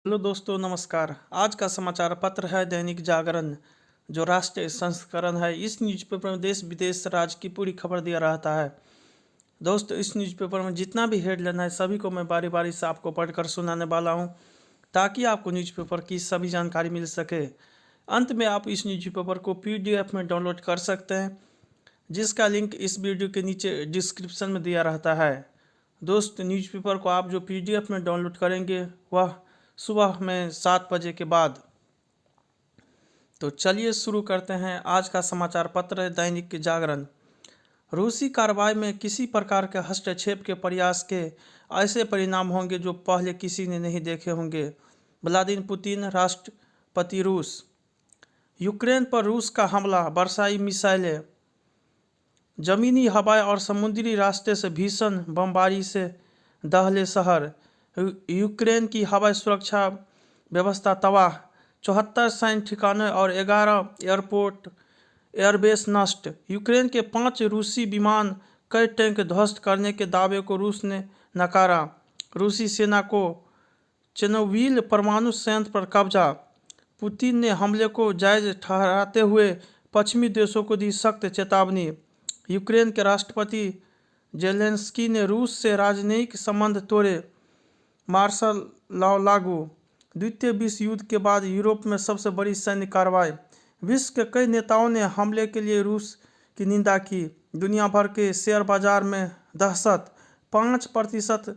Hello दोस्तों, नमस्कार। आज का समाचार पत्र है दैनिक जागरण, जो राष्ट्रीय संस्करण है। इस न्यूज़पेपर में देश विदेश राज्य की पूरी खबर दिया रहता है। दोस्तों, इस न्यूज़पेपर में जितना भी हेडलाइन है सभी को मैं बारी बारी से आपको पढ़कर सुनाने वाला हूं, ताकि आपको न्यूज़पेपर की सभी जानकारी मिल सके। अंत में आप इस न्यूज़पेपर को PDF में डाउनलोड कर सकते हैं, जिसका लिंक इस वीडियो के नीचे डिस्क्रिप्शन में दिया रहता है। दोस्त, न्यूज़पेपर को आप जो PDF में डाउनलोड करेंगे वह सुबह में 7 बजे के बाद। तो चलिए शुरू करते हैं। आज का समाचार पत्र है दैनिक जागरण। रूसी कार्रवाई में किसी प्रकार के हस्तक्षेप के प्रयास के ऐसे परिणाम होंगे जो पहले किसी ने नहीं देखे होंगे। व्लादिमीर पुतिन, राष्ट्रपति रूस। यूक्रेन पर रूस का हमला, बरसाई मिसाइलें, जमीनी, हवाई और समुद्री रास्ते से भीषण बमबारी से दहले शहर। यूक्रेन की हवाई सुरक्षा व्यवस्था तबाह, 74 सैन्य ठिकाने और 11 एयरबेस नष्ट। यूक्रेन के 5 रूसी विमान, कई टैंक ध्वस्त करने के दावे को रूस ने नकारा। रूसी सेना को चेर्नोबिल परमाणु संयंत्र पर कब्जा। पुतिन ने हमले को जायज ठहराते हुए पश्चिमी देशों को दी सख्त चेतावनी। यूक्रेन के राष्ट्रपति जेलेंस्की ने रूस से राजनयिक संबंध तोड़े, मार्शल लॉ लागू। द्वितीय विश्व युद्ध के बाद यूरोप में सबसे बड़ी सैन्य कार्रवाई। विश्व के कई नेताओं ने हमले के लिए रूस की निंदा की। दुनिया भर के शेयर बाजार में दहशत, 5%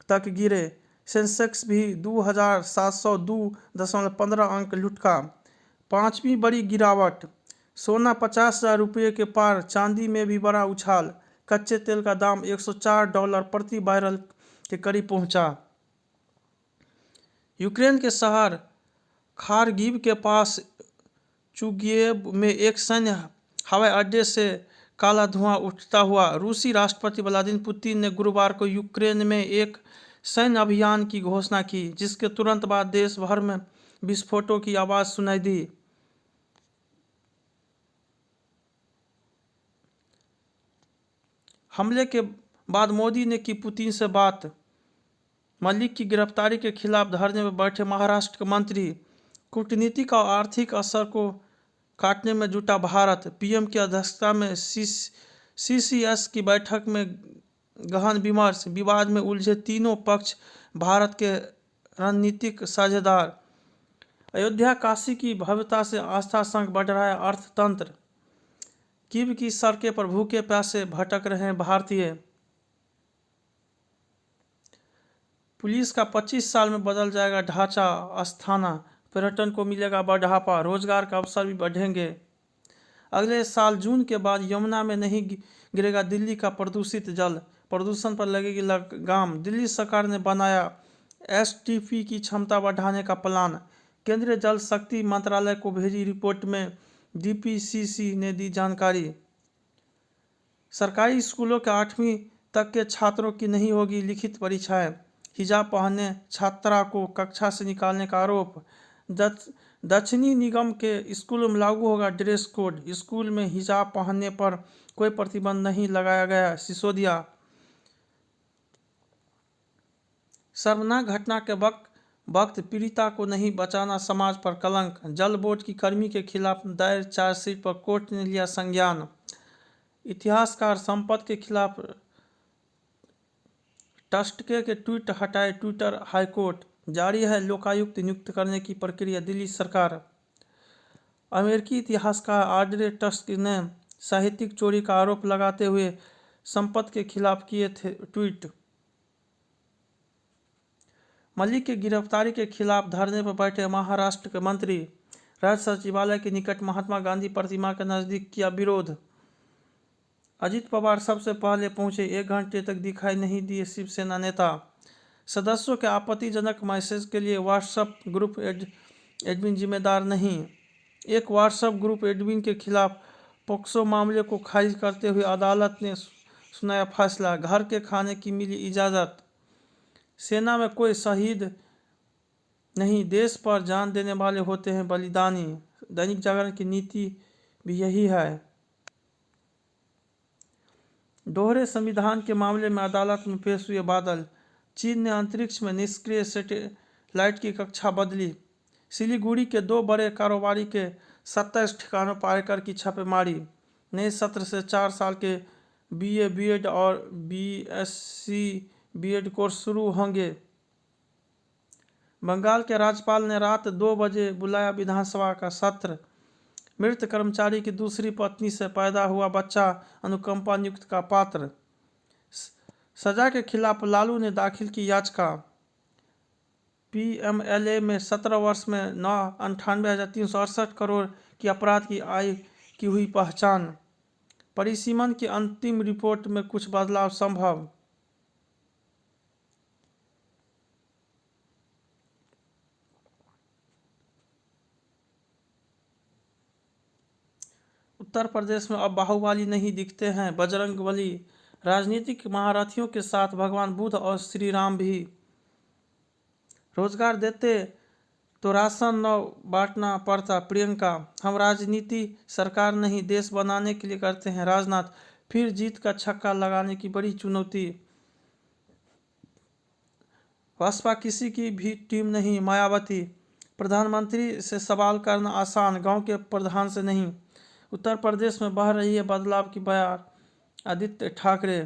तक गिरे। सेंसेक्स भी 2702.15 अंक लुढ़का, पांचवी बड़ी गिरावट। सोना 50,000 रुपये के पार, चांदी में भी बड़ा उछाल। कच्चे तेल का दाम $104 प्रति बैरल के करीब पहुंचा। यूक्रेन के शहर खार्किव के पास चुगीएव में एक सैन्य हवाई अड्डे से काला धुआं उठता हुआ। रूसी राष्ट्रपति व्लादिमीर पुतिन ने गुरुवार को यूक्रेन में एक सैन्य अभियान की घोषणा की, जिसके तुरंत बाद देश भर में विस्फोटों की आवाज़ सुनाई दी। हमले के बाद मोदी ने की पुतिन से बात। मलिक की गिरफ्तारी के खिलाफ धरने में बैठे महाराष्ट्र के मंत्री। कूटनीतिक और आर्थिक असर को काटने में जुटा भारत। पीएम की अध्यक्षता में CCS की बैठक में गहन विमर्श। विवाद में उलझे तीनों पक्ष भारत के रणनीतिक साझेदार। अयोध्या काशी की भव्यता से आस्था संग बढ़ रहा है अर्थतंत्र। कीव की सड़कें पर भूखे प्यासे भटक रहे हैं भारतीय। पुलिस का 25 साल में बदल जाएगा ढांचा, अस्थाना। पर्यटन को मिलेगा बढ़ावा, रोजगार का अवसर भी बढ़ेंगे। अगले साल जून के बाद यमुना में नहीं गिरेगा दिल्ली का प्रदूषित जल, प्रदूषण पर लगेगी लगाम। दिल्ली सरकार ने बनाया STP की क्षमता बढ़ाने का प्लान। केंद्रीय जल शक्ति मंत्रालय को भेजी रिपोर्ट में DPCC ने दी जानकारी। सरकारी स्कूलों के 8वीं तक के छात्रों की नहीं होगी लिखित परीक्षाएं। हिजाब पहने छात्रा को कक्षा से निकालने का आरोप। दक्षिणी निगम के स्कूलों में लागू होगा ड्रेस कोड। स्कूल में हिजाब पहनने पर कोई प्रतिबंध नहीं लगाया गया, सिसोदिया। शर्मनाक घटना के वक्त पीड़िता को नहीं बचाना समाज पर कलंक। जल बोर्ड की कर्मी के खिलाफ दायर चार्जशीट पर कोर्ट ने लिया संज्ञान। इतिहासकार संपत के खिलाफ टस्टके के ट्वीट हटाए ट्विटर। हाईकोर्ट। जारी है लोकायुक्त नियुक्त करने की प्रक्रिया, दिल्ली सरकार। अमेरिकी इतिहासकार ऑड्रे टस्क ने साहित्यिक चोरी का आरोप लगाते हुए संपत के खिलाफ किए थे ट्वीट। मलिक की गिरफ्तारी के खिलाफ धरने पर बैठे महाराष्ट्र के मंत्री। राज्य सचिवालय के निकट महात्मा गांधी प्रतिमा के नजदीक किया विरोध। अजित पवार सबसे पहले पहुंचे, 1 घंटे तक दिखाई नहीं दिए शिवसेना नेता। सदस्यों के आपत्तिजनक मैसेज के लिए व्हाट्सएप ग्रुप एडमिन जिम्मेदार नहीं। एक व्हाट्सएप ग्रुप एडमिन के खिलाफ पोक्सो मामले को खारिज करते हुए अदालत ने सुनाया फैसला। घर के खाने की मिली इजाज़त। सेना में कोई शहीद नहीं, देश पर जान देने वाले होते हैं बलिदानी। दैनिक जागरण की नीति भी यही है। दोहरे संविधान के मामले में अदालत में पेश हुए बादल। चीन ने अंतरिक्ष में निष्क्रिय लाइट की कक्षा बदली। सिलीगुड़ी के 2 बड़े कारोबारी के 27 ठिकानों पर आयकर की छापेमारी। नए सत्र से 4 साल के BA BEd और BSc BEd कोर्स शुरू होंगे। बंगाल के राज्यपाल ने रात 2 बजे बुलाया विधानसभा का सत्र। मृत कर्मचारी की दूसरी पत्नी से पैदा हुआ बच्चा अनुकंपा नियुक्ति का पात्र। सजा के खिलाफ लालू ने दाखिल की याचिका। PMLA में 17 वर्ष में 98,368 करोड़ की अपराध की आय की हुई पहचान। परिसीमन की अंतिम रिपोर्ट में कुछ बदलाव संभव। उत्तर प्रदेश में अब बाहुबली नहीं दिखते हैं बजरंगबली। राजनीतिक महारथियों के साथ भगवान बुद्ध और श्री राम भी। रोजगार देते तो राशन न बांटना पड़ता प्रियंका। हम राजनीति सरकार नहीं देश बनाने के लिए करते हैं राजनाथ। फिर जीत का छक्का लगाने की बड़ी चुनौती। बसपा किसी की भी टीम नहीं मायावती। प्रधानमंत्री से सवाल करना आसान, गांव के प्रधान से नहीं। उत्तर प्रदेश में बह रही है बदलाव की बयार। आदित्य ठाकरे।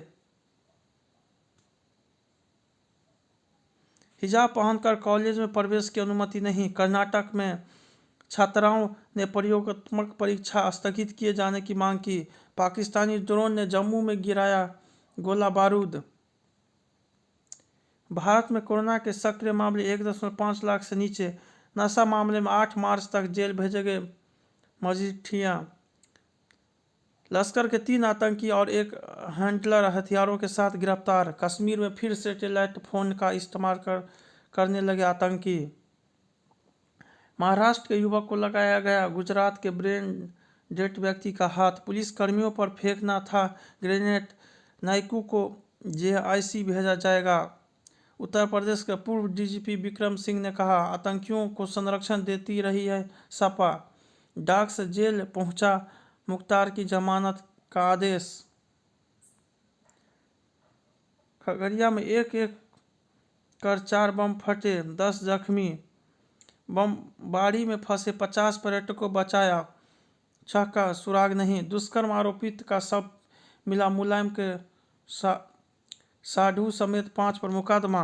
हिजाब पहनकर कॉलेज में प्रवेश की अनुमति नहीं। कर्नाटक में छात्राओं ने प्रयोगात्मक परीक्षा स्थगित किए जाने की मांग की। पाकिस्तानी ड्रोन ने जम्मू में गिराया गोला बारूद। भारत में कोरोना के सक्रिय मामले 1.5 लाख से नीचे। नशा मामले में 8 मार्च तक जेल भेजे गए मजीठिया। लश्कर के 3 आतंकी और एक हैंडलर हथियारों के साथ गिरफ्तार। कश्मीर में फिर सैटेलाइट फोन का इस्तेमाल करने लगे आतंकी। महाराष्ट्र के युवक को लगाया गया गुजरात के ब्रेन डेड व्यक्ति का हाथ। पुलिस कर्मियों पर फेंकना था ग्रेनेड। नायकू को JIC भेजा जाएगा। उत्तर प्रदेश के पूर्व DGP विक्रम सिंह ने कहा, आतंकियों को संरक्षण देती रही है सपा। डाक से जेल पहुंचा मुख्तार की जमानत का आदेश। खगड़िया में एक कर 4 बम फटे, 10 जख्मी। बमबारी में फंसे 50 पर्यटकों को बचाया, 6 का सुराग नहीं। दुष्कर्म आरोपित का शव मिला, मुलायम के साधु समेत 5 पर मुकदमा।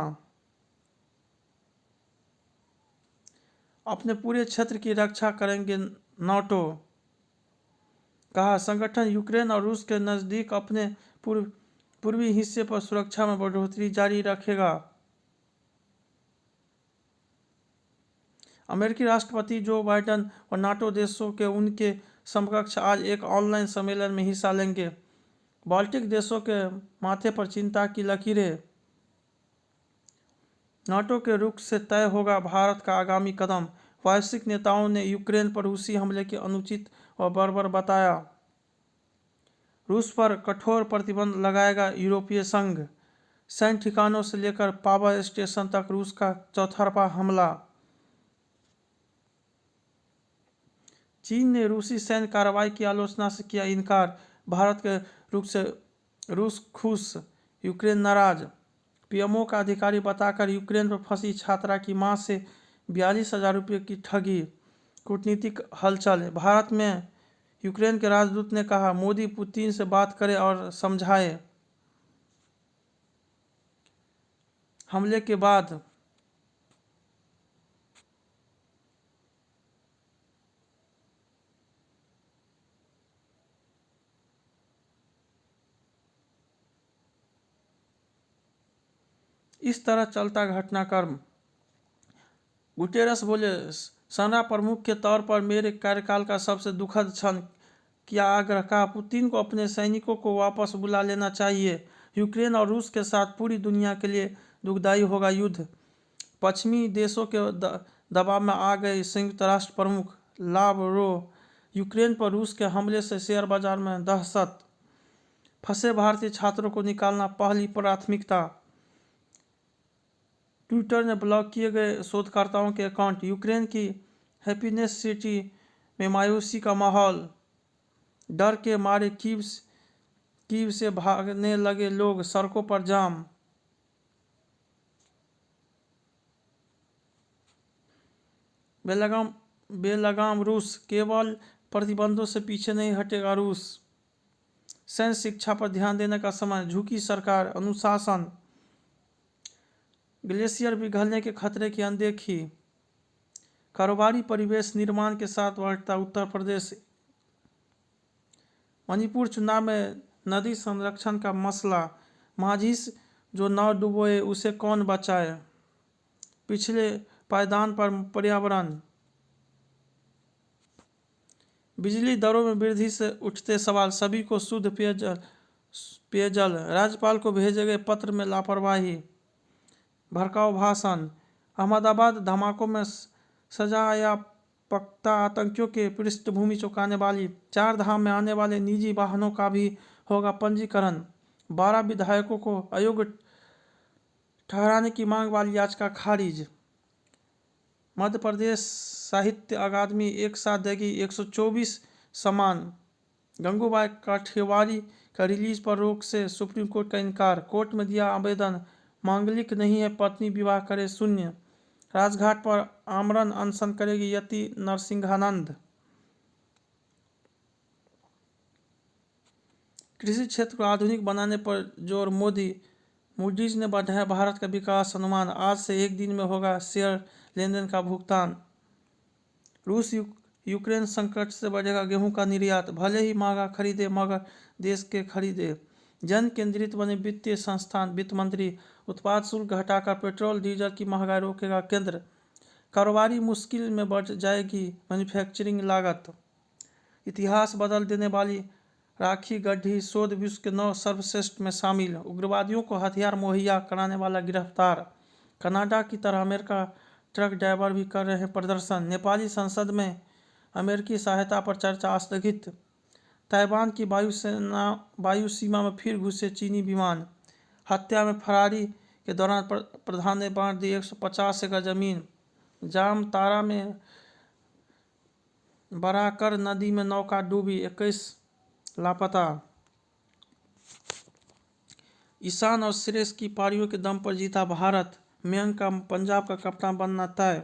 अपने पूरे क्षेत्र की रक्षा करेंगे नाटो। कहा, संगठन यूक्रेन और रूस के नज़दीक अपने पूर्वी हिस्से पर सुरक्षा में बढ़ोतरी जारी रखेगा। अमेरिकी राष्ट्रपति जो बाइडेन और नाटो देशों के उनके समकक्ष आज एक ऑनलाइन सम्मेलन में हिस्सा लेंगे। बाल्टिक देशों के माथे पर चिंता की लकीरें। नाटो के रुख से तय होगा भारत का आगामी कदम। वैश्विक नेताओं ने यूक्रेन पर रूसी हमले के अनुचित और बर्बर बताया। रूस पर कठोर प्रतिबंध लगाएगा यूरोपीय संघ। सैन्य ठिकानों से लेकर पावर स्टेशन तक रूस का चौतरफा हमला। चीन ने रूसी सैन्य कार्रवाई की आलोचना से किया इनकार। भारत के रुख से रूस खुश, यूक्रेन नाराज। PMO का अधिकारी बताकर यूक्रेन पर फंसी छात्रा की मां से 42,000 रुपये की ठगी। कूटनीतिक हलचल। भारत में यूक्रेन के राजदूत ने कहा, मोदी पुतिन से बात करें और समझाए। हमले के बाद इस तरह चलता घटनाक्रम। गुटेरस बोले, सेना प्रमुख के तौर पर मेरे कार्यकाल का सबसे दुखद क्षण। किया आग्रह। कहा, पुतिन को अपने सैनिकों को वापस बुला लेना चाहिए। यूक्रेन और रूस के साथ पूरी दुनिया के लिए दुखदायी होगा युद्ध। पश्चिमी देशों के दबाव में आ गए संयुक्त राष्ट्र प्रमुख लावरोव। यूक्रेन पर रूस के हमले से शेयर बाजार में दहशत। फंसे भारतीय छात्रों को निकालना पहली प्राथमिकता। ट्विटर ने ब्लॉक किए गए शोधकर्ताओं के अकाउंट। यूक्रेन की हैप्पीनेस सिटी में मायूसी का माहौल। डर के मारे कीव से भागने लगे लोग, सड़कों पर जाम। बेलगाम बेलगाम रूस, केवल प्रतिबंधों से पीछे नहीं हटेगा रूस। सैन्य शिक्षा पर ध्यान देने का समय, झुकी सरकार, अनुशासन। ग्लेशियर पिघलने के खतरे की अनदेखी। कारोबारी परिवेश निर्माण के साथ बढ़ता उत्तर प्रदेश। मणिपुर चुनाव में नदी संरक्षण का मसला, माझी जो नाव डुबोए उसे कौन बचाए। पिछले पायदान पर पर्यावरण। बिजली दरों में वृद्धि से उठते सवाल, सभी को शुद्ध पेयजल। राज्यपाल को भेजे गए पत्र में लापरवाही। भड़काऊ भाषण। अहमदाबाद धमाकों में सजायापता आतंकियों के पृष्ठभूमि चौंकाने वाली। 4 धाम में आने वाले निजी वाहनों का भी होगा पंजीकरण। 12 विधायकों को अयोग्य ठहराने की मांग वाली याचिका खारिज। मध्य प्रदेश साहित्य अकादमी एक साथ देगी 124 सम्मान। गंगूबाई काठियावाड़ी का रिलीज पर रोक से सुप्रीम कोर्ट का इनकार। कोर्ट में दिया आवेदन, मांगलिक नहीं है, पत्नी विवाह करे शून्य। राजघाट पर आमरण अनशन करेगी यति नरसिंहानंद। कृषि क्षेत्र को आधुनिक बनाने पर जोर, मोदी। मूडीज ने बढ़ाया भारत का विकास अनुमान, आज से एक दिन में होगा शेयर लेनदेन का भुगतान। रूस यूक्रेन संकट से बढ़ेगा गेहूं का निर्यात, भले ही महंगा खरीदे मगर देश के खरीदे। जन केंद्रित बने वित्तीय संस्थान, वित्त मंत्री। उत्पाद शुल्क घटाकर पेट्रोल डीजल की महंगाई रोकेगा केंद्र। कारोबारी मुश्किल में बढ़ जाएगी मैन्युफैक्चरिंग लागत। इतिहास बदल देने वाली राखी गड्ढी शोध विश्व के 9 सर्वश्रेष्ठ में शामिल। उग्रवादियों को हथियार मुहैया कराने वाला गिरफ्तार। कनाडा की तरह अमेरिका ट्रक ड्राइवर भी कर रहे हैं प्रदर्शन। नेपाली संसद में अमेरिकी सहायता पर चर्चा स्थगित। ताइवान की वायु सीमा में फिर घुसे चीनी विमान। हत्या में फरारी के दौरान प्रधान ने बांट दी 150 एकड़ जमीन। जामतारा में बराकर नदी में नौका डूबी, 21 लापता। ईशान और श्रेयस की पारियों के दम पर जीता भारत, मयंक का पंजाब का कप्तान बनना तय।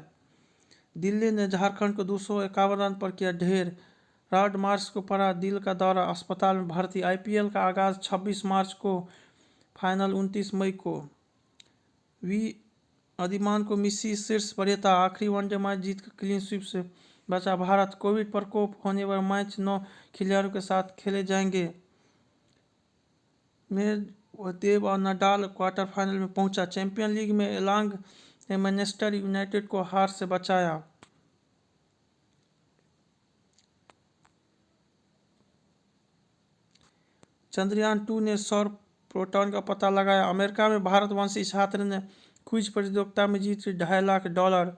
दिल्ली ने झारखंड को 251 रन पर किया ढेर। रॉड मार्च को पड़ा दिल का दौरा, अस्पताल में भर्ती। आईपीएल का आगाज 26 मार्च को, फाइनल 29 मई को। वी अधिमान को मिसी शीर्ष वरीयता, आखिरी वनडे मैच जीतकर क्लीन स्वीप से बचा भारत। कोविड प्रकोप होने पर मैच 9 खिलाड़ियों के साथ खेले जाएंगे। मेदवेदेव और नडाल क्वार्टर फाइनल में पहुंचा। चैंपियन लीग में एलांग ने मैनचेस्टर यूनाइटेड को हार से बचाया। चंद्रयान 2 ने सौर प्रोटॉन का पता लगाया। अमेरिका में भारतवंशी छात्र ने क्विज प्रतियोगिता में जीती $2.5 लाख।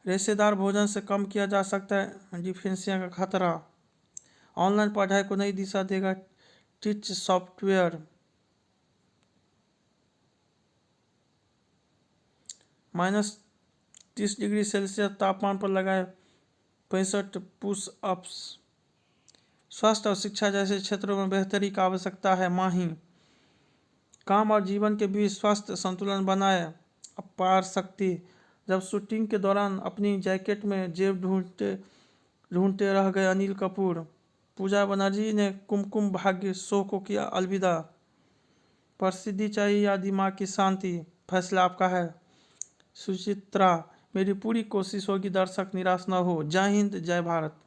रेशेदार भोजन से कम किया जा सकता है डिफेंसिया का खतरा। ऑनलाइन पढ़ाई को नई दिशा देगा टीच सॉफ्टवेयर। -30 डिग्री सेल्सियस तापमान पर लगाए 65 पुश अप्स। स्वास्थ्य और शिक्षा जैसे क्षेत्रों में बेहतरी की आवश्यकता है, माही। काम और जीवन के बीच स्वस्थ संतुलन बनाए, अपार शक्ति। जब शूटिंग के दौरान अपनी जैकेट में जेब ढूंढते रह गए अनिल कपूर। पूजा बनर्जी ने कुमकुम भाग्य शो को किया अलविदा। प्रसिद्धि चाहिए या दिमाग की शांति, फैसला आपका है। सुचित्रा, मेरी पूरी कोशिश होगी दर्शक निराश न हो। जय हिंद, जय भारत।